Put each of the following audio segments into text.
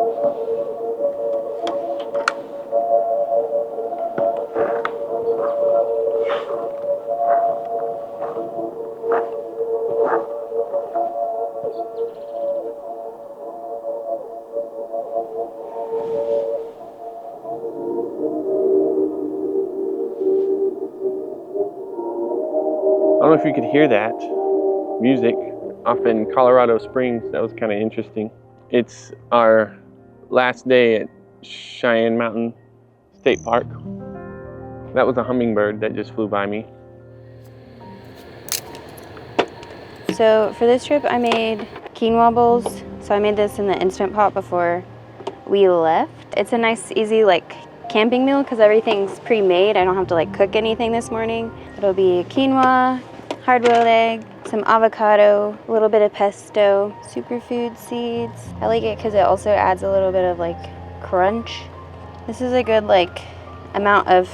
I don't know if you could hear that music off in Colorado Springs. That was kind of interesting. It's our last day at Cheyenne Mountain State Park. That was a hummingbird that just flew by me. So for this trip, I made quinoa bowls. So I made this in the Instant Pot before we left. It's a nice, easy camping meal because everything's pre-made. I don't have to cook anything this morning. It'll be quinoa, hard-boiled egg, some avocado, a little bit of pesto, superfood seeds. I like it because it also adds a little bit of crunch. This is a good amount of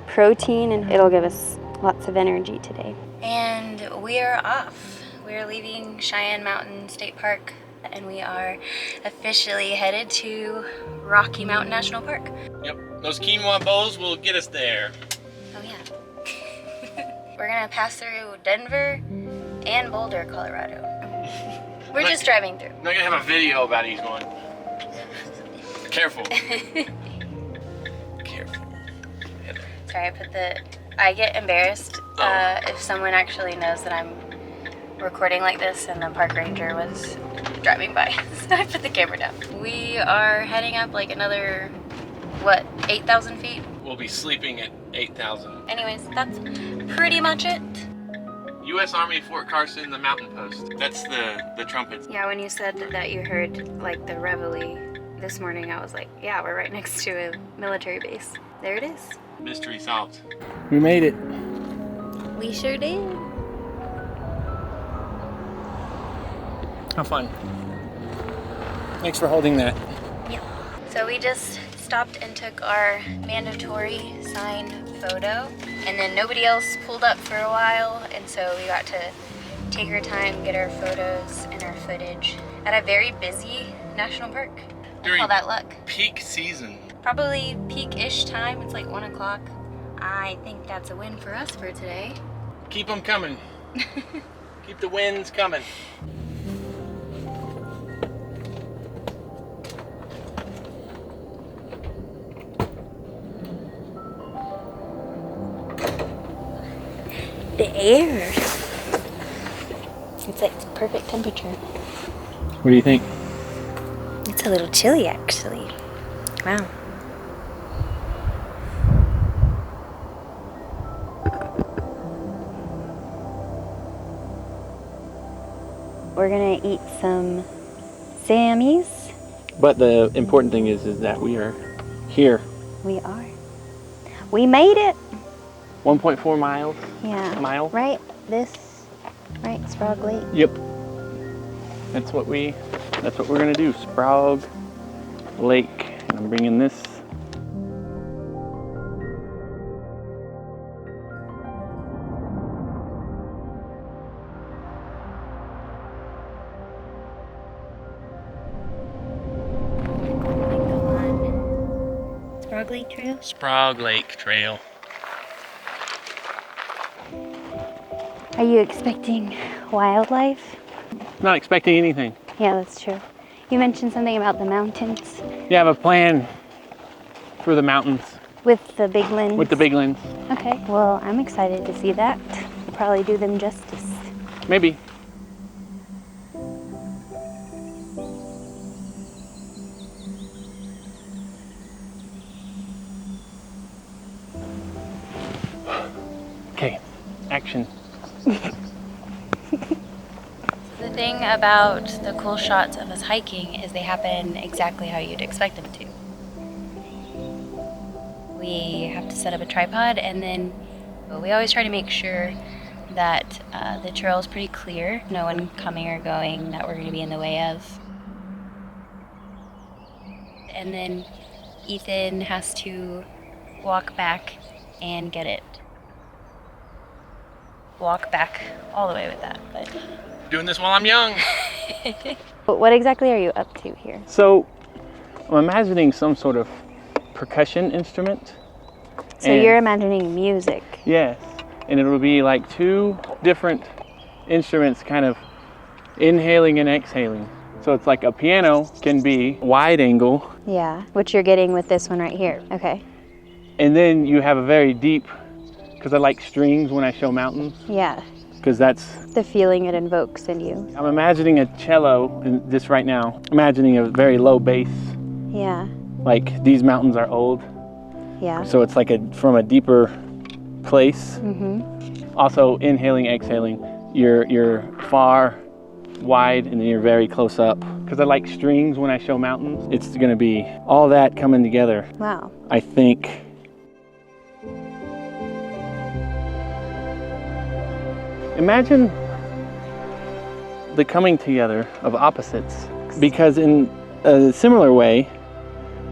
protein and it'll give us lots of energy today. And we are off. We're leaving Cheyenne Mountain State Park and we are officially headed to Rocky Mountain National Park. Yep, those quinoa bowls will get us there. Oh yeah. We're gonna pass through Denver and Boulder, Colorado. We're just driving through. I'm not gonna have a video about it, he's going. Careful. Careful. Sorry, I get embarrassed if someone actually knows that I'm recording like this and the park ranger was driving by. So I put the camera down. We are heading up another, 8,000 feet? We'll be sleeping at 8,000. Anyways, that's pretty much it. U.S. Army Fort Carson, the mountain post. That's the trumpet. Yeah, when you said that you heard the reveille this morning, I was like, yeah, we're right next to a military base. There it is. Mystery solved. We made it. We sure did. How fun. Thanks for holding that. Yeah. So we just stopped and took our mandatory signed photo, and then nobody else pulled up for a while, and so we got to take our time, get our photos and our footage at a very busy national park. During all that luck. Peak season. Probably peak-ish time. It's 1 o'clock. I think that's a win for us for today. Keep them coming. Keep the winds coming. The air. It's perfect temperature. What do you think? It's a little chilly actually. Wow. We're gonna eat some Sammy's. But the important thing is that we are here. We are. We made it. 1.4 miles. Yeah. Mile. Right. Right. Sprague Lake. Yep. That's what we're gonna do. Sprague Lake. And I'm bringing this. Sprague Lake Trail? Sprague Lake Trail. Are you expecting wildlife? Not expecting anything. Yeah, that's true. You mentioned something about the mountains. You have a plan for the mountains. With the big lens? With the big lens. Okay, well, I'm excited to see that. We'll probably do them justice. Maybe. Okay, action. The thing about the cool shots of us hiking is they happen exactly how you'd expect them to. We have to set up a tripod, and then we always try to make sure that the trail is pretty clear, no one coming or going that we're going to be in the way of. And then Ethan has to walk back and get it. Walk back all the way with that, but Doing this while I'm young. what exactly are you up to here? So I'm imagining some sort of percussion instrument. So you're imagining music. Yes, and it'll be like two different instruments kind of inhaling and exhaling. So it's like a piano can be wide angle. Yeah, which you're getting with this one right here. Okay. And then you have a very deep, because I like strings when I show mountains. Yeah. Because that's the feeling it invokes in you. I'm imagining a cello in this right now. Imagining a very low bass. Yeah. Like these mountains are old. Yeah. So it's like from a deeper place. Mm-hmm. Also inhaling, exhaling. You're far, wide, and then you're very close up. Because I like strings when I show mountains. It's gonna be all that coming together. Wow. I think. Imagine the coming together of opposites. Because in a similar way,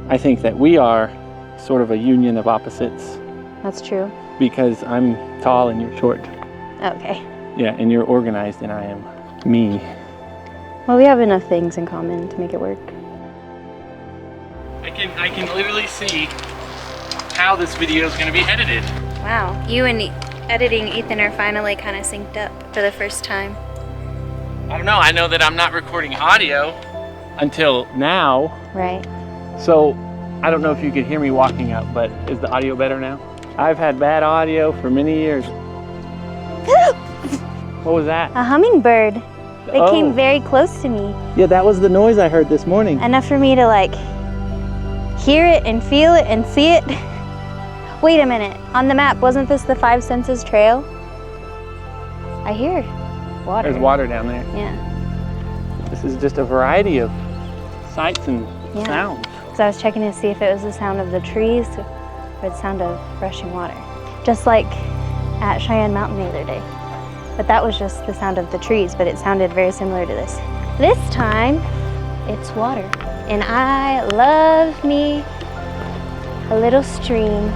I think that we are sort of a union of opposites. That's true. Because I'm tall and you're short. Okay. Yeah, and you're organized and I am me. Well, we have enough things in common to make it work. I can literally see how this video is going to be edited. Wow, you and editing Ethan are finally kind of synced up for the first time. I don't know, I know that I'm not recording audio until now. Right. So, I don't know if you could hear me walking up, but is the audio better now? I've had bad audio for many years. What was that? A hummingbird. It came very close to me. Yeah, that was the noise I heard this morning. Enough for me to like hear it and feel it and see it. Wait a minute, on the map, wasn't this the 5 Senses Trail? I hear water. There's water down there. Yeah. This is just a variety of sights and sounds. So I was checking to see if it was the sound of the trees or the sound of rushing water. Just like at Cheyenne Mountain the other day. But that was just the sound of the trees, but it sounded very similar to this. This time, it's water. And I love me a little stream.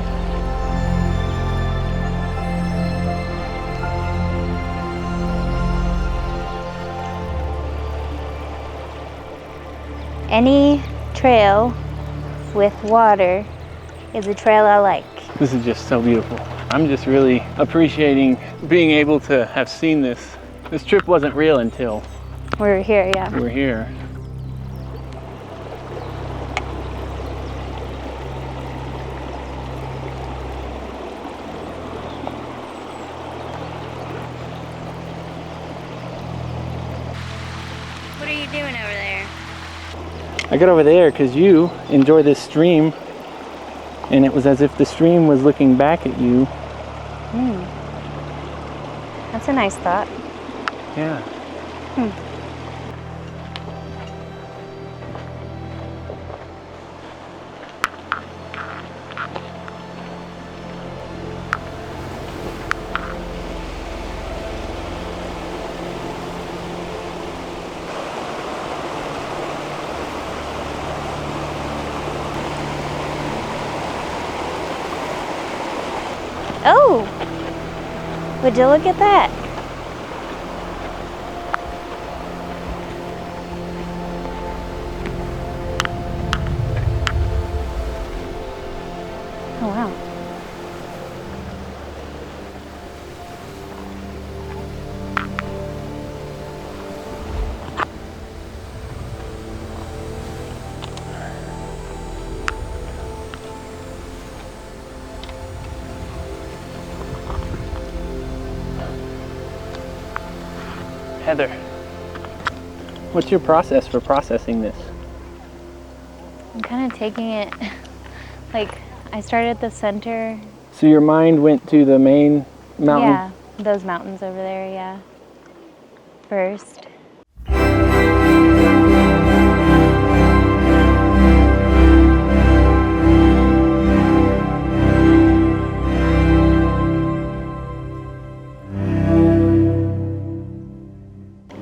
Any trail with water is a trail I like. This is just so beautiful. I'm just really appreciating being able to have seen this. This trip wasn't real until we're here, yeah. We're here. What are you doing over there? I got over there because you enjoy this stream, and it was as if the stream was looking back at you. That's a nice thought. Yeah. Oh! Would you look at that? Oh, wow. Heather, what's your process for processing this? I'm kind of taking it, like, I started at the center. So your mind went to the main mountain? Yeah, those mountains over there, yeah. First.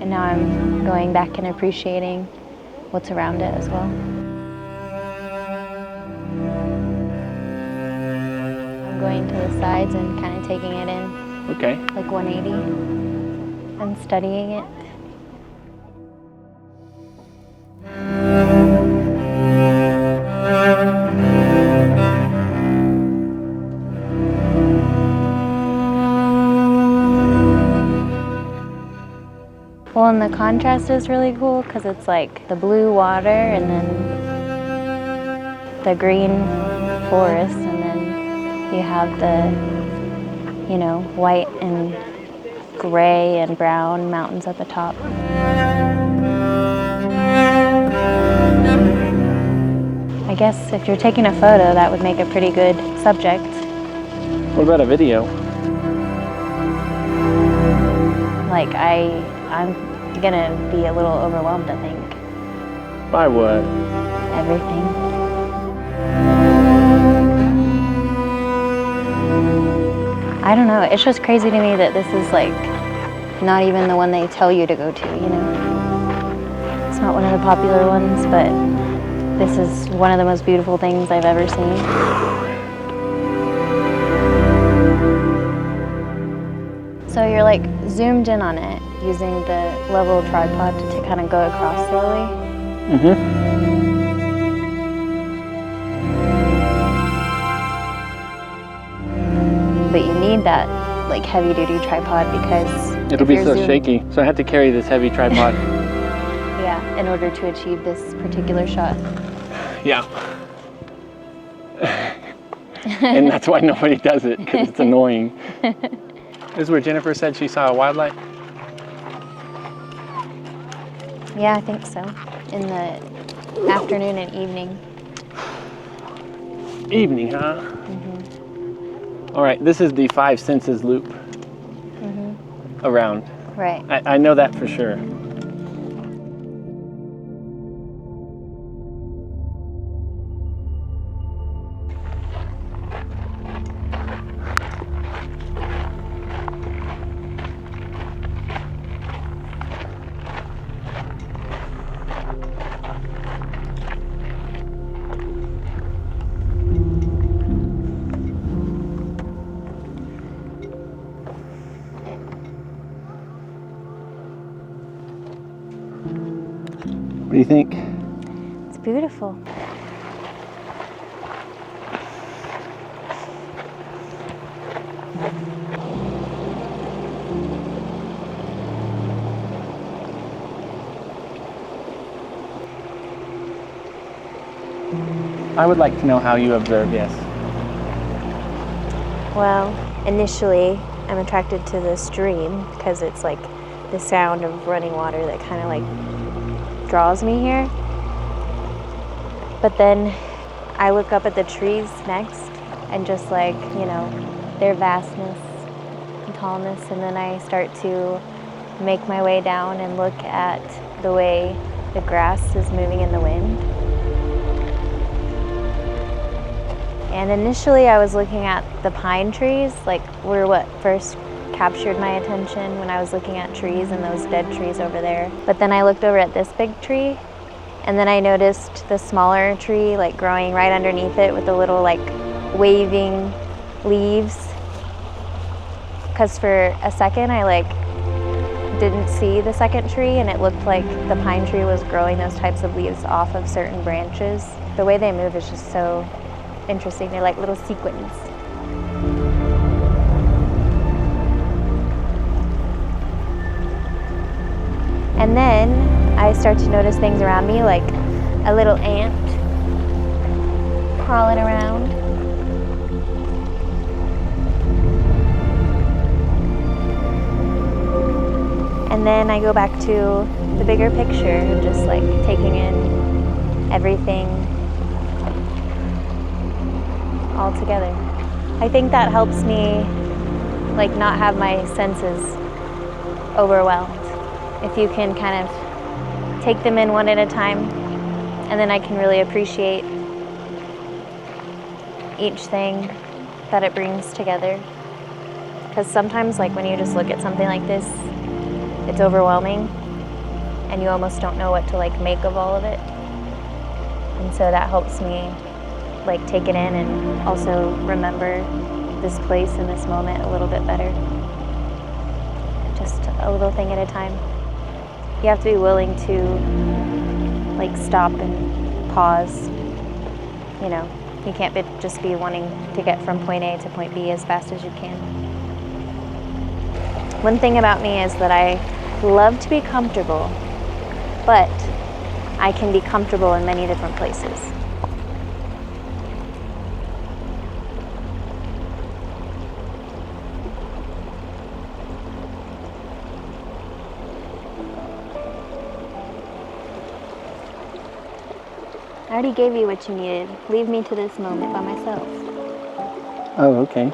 And now I'm going back and appreciating what's around it as well. I'm going to the sides and kind of taking it in. Okay. Like 180 and studying it. contrast is really cool because it's like the blue water and then the green forest, and then you have the, you know, white and gray and brown mountains at the top. I guess if you're taking a photo, that would make a pretty good subject. What about a video? Like, I'm gonna be a little overwhelmed, I think. By what? Everything. I don't know, it's just crazy to me that this is like not even the one they tell you to go to, you know? It's not one of the popular ones, but this is one of the most beautiful things I've ever seen. So you're like zoomed in on it using the level tripod to kind of go across slowly. Mm-hmm. But you need that like heavy duty tripod because It'll be so shaky. So I had to carry this heavy tripod. Yeah, in order to achieve this particular shot. Yeah. And that's why nobody does it, because it's annoying. This is where Jennifer said she saw a wildlife? Yeah, I think so. In the afternoon and evening. Evening, huh? Mm-hmm. All right, this is the 5 senses loop around. Right. I know that for sure. What do you think? It's beautiful. I would like to know how you observe this. Well, initially, I'm attracted to the stream because it's like the sound of running water that kind of like draws me here. But then I look up at the trees next and just like, you know, their vastness and tallness, and then I start to make my way down and look at the way the grass is moving in the wind. And initially I was looking at the pine trees, like were what first captured my attention when I was looking at trees and those dead trees over there. But then I looked over at this big tree, and then I noticed the smaller tree like growing right underneath it with the little like waving leaves. Because for a second I like didn't see the second tree, and it looked like the pine tree was growing those types of leaves off of certain branches. The way they move is just so interesting. They're like little sequins. And then I start to notice things around me, like a little ant crawling around. And then I go back to the bigger picture and just like taking in everything all together. I think that helps me like not have my senses overwhelmed. If you can kind of take them in one at a time, and then I can really appreciate each thing that it brings together. Because sometimes like when you just look at something like this, it's overwhelming and you almost don't know what to like make of all of it. And so that helps me like take it in and also remember this place and this moment a little bit better. Just a little thing at a time. You have to be willing to like stop and pause. You know, you can't just be wanting to get from point A to point B as fast as you can. One thing about me is that I love to be comfortable, but I can be comfortable in many different places. I already gave you what you needed. Leave me to this moment by myself. Oh, okay.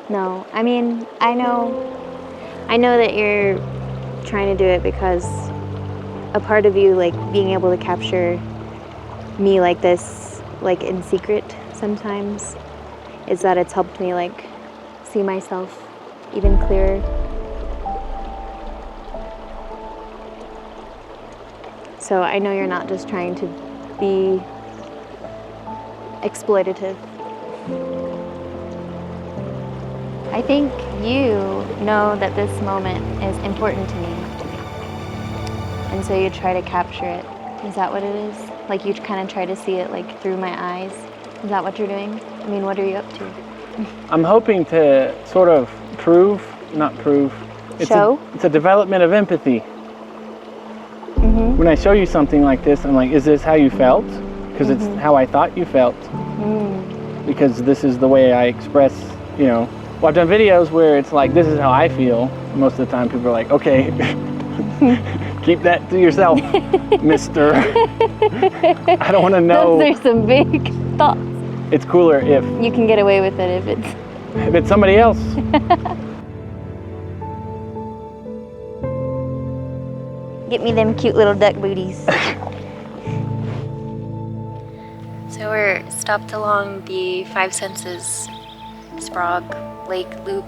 No, I mean, I know that you're trying to do it because a part of you, like, being able to capture me like this, like, in secret sometimes, is that it's helped me, like, see myself even clearer. So I know you're not just trying to be exploitative. I think you know that this moment is important to me. And so you try to capture it. Is that what it is? Like you kind of try to see it like through my eyes? Is that what you're doing? I mean, what are you up to? I'm hoping to sort of not prove. Show? It's a development of empathy. When I show you something like this, I'm like, is this how you felt? Because it's how I thought you felt. Because this is the way I express, you know. Well, I've done videos where it's like, this is how I feel. Most of the time people are like, okay, keep that to yourself, mister. I don't want to know. Those are some big thoughts. It's cooler if you can get away with it if it's somebody else. Get me them cute little duck booties. So we're stopped along the Five Senses Sprague Lake loop,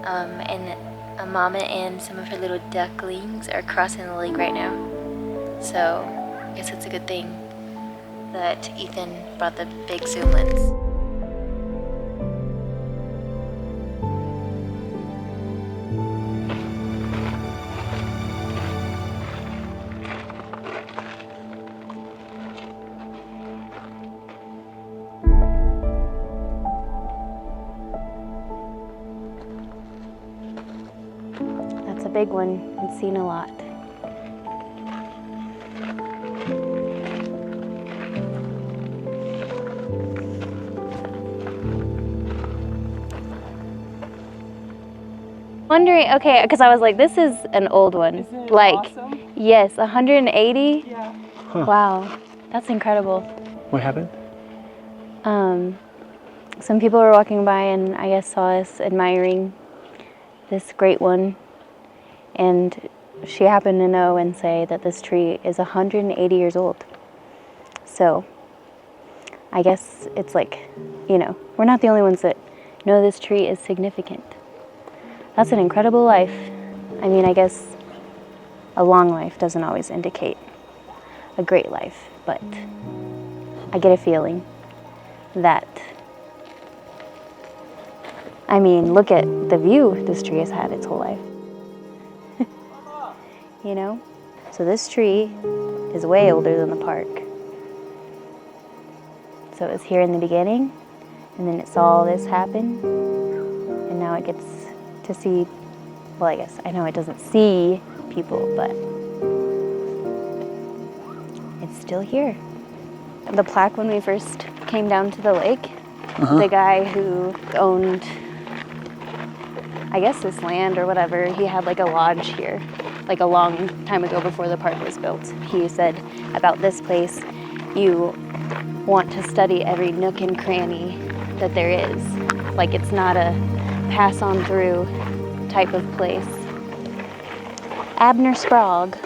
and a mama and some of her little ducklings are crossing the lake right now. So I guess it's a good thing that Ethan brought the big zoom lens. That's a big one. I've seen a lot. Wondering, okay, because I was like, this is an old one. Isn't it like, awesome? yes, 180. Yeah. Huh. Wow, that's incredible. What happened? Some people were walking by and I guess saw us admiring this great one, and she happened to know and say that this tree is 180 years old. So I guess it's like, you know, we're not the only ones that know this tree is significant. That's an incredible life. I mean, I guess a long life doesn't always indicate a great life, but I get a feeling that, I mean, look at the view this tree has had its whole life. You know? So this tree is way older than the park. So it was here in the beginning, and then it saw all this happen, and now it gets to see, well, I guess, I know it doesn't see people, but it's still here. The plaque when we first came down to the lake, the guy who owned, I guess, this land or whatever, he had like a lodge here, like a long time ago before the park was built. He said about this place, you want to study every nook and cranny that there is. Like, it's not a pass on through type of place. Abner Sprague,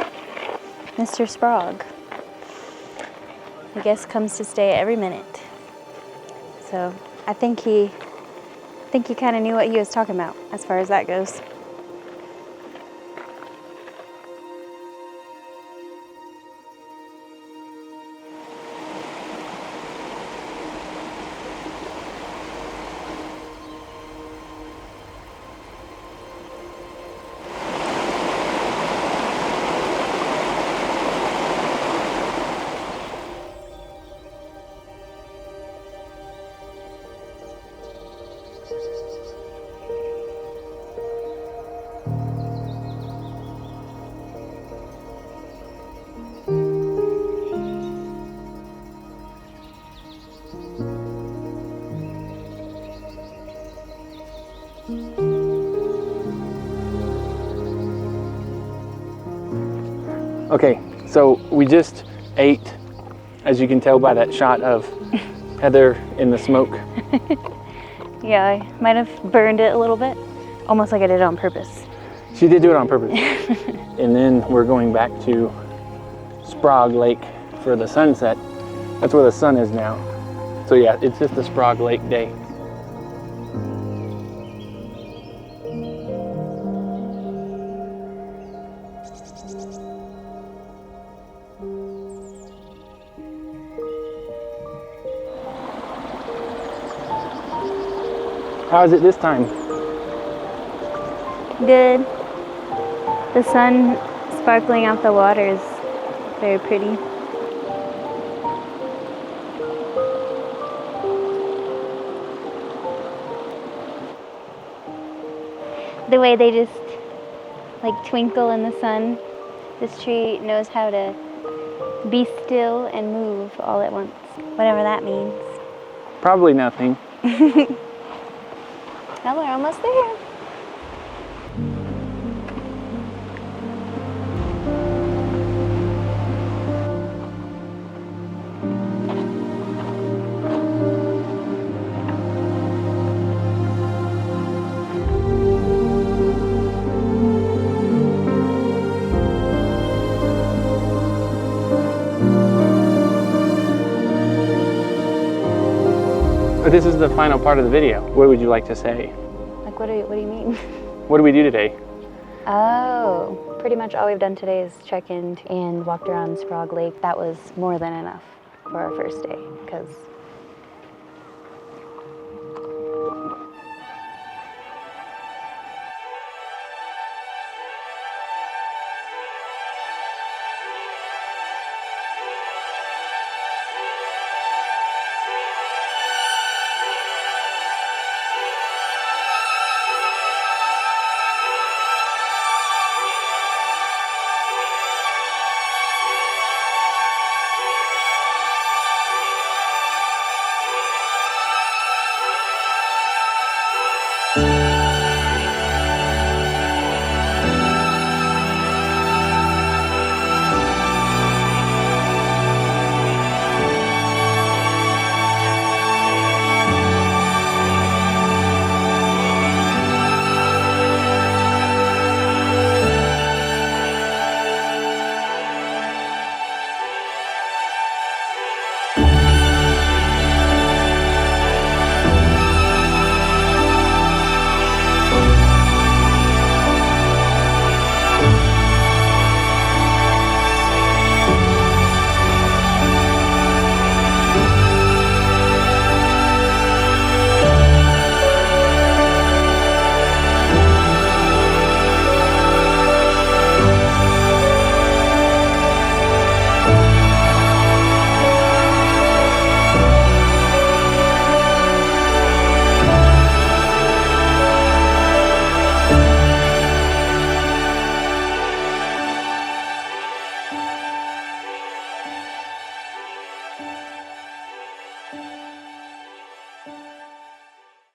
Mr. Sprague, I guess comes to stay every minute. So I think he kind of knew what he was talking about as far as that goes. Okay, so we just ate, as you can tell by that shot of Heather in the smoke. Yeah, I might have burned it a little bit, almost like I did it on purpose. She did do it on purpose. And then we're going back to Sprague Lake for the sunset. That's where the sun is now. So yeah, it's just a Sprague Lake day. How is it this time? Good. The sun sparkling off the water is very pretty. The way they just like twinkle in the sun. This tree knows how to be still and move all at once, whatever that means. Probably nothing. Well, we're almost there. But this is the final part of the video. What would you like to say? Like, what do you mean? What do we do today? Oh, pretty much all we've done today is check in and walked around Sprague Lake. That was more than enough for our first day because